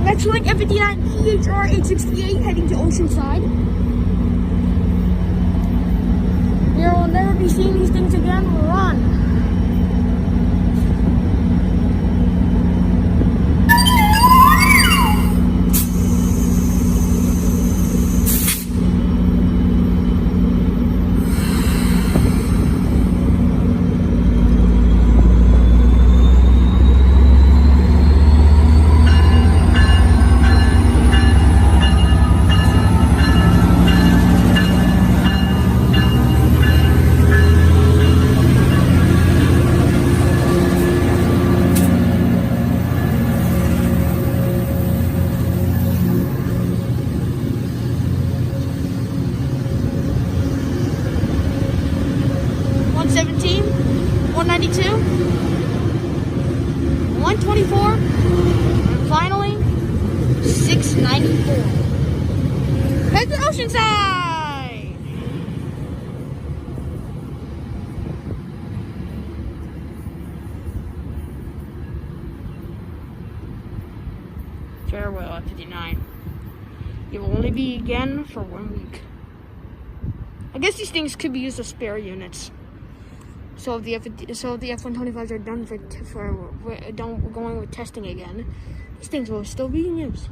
Metrolink F59 PHR 868 heading to Oceanside. We will never be seeing these things again. Run. $117, $192, $124, and finally $694. Head to Oceanside! Farewell, F59. You will only be again for 1 week. I guess these things could be used as spare units. So if the F-125s are done for going with testing again, these things will still be in use.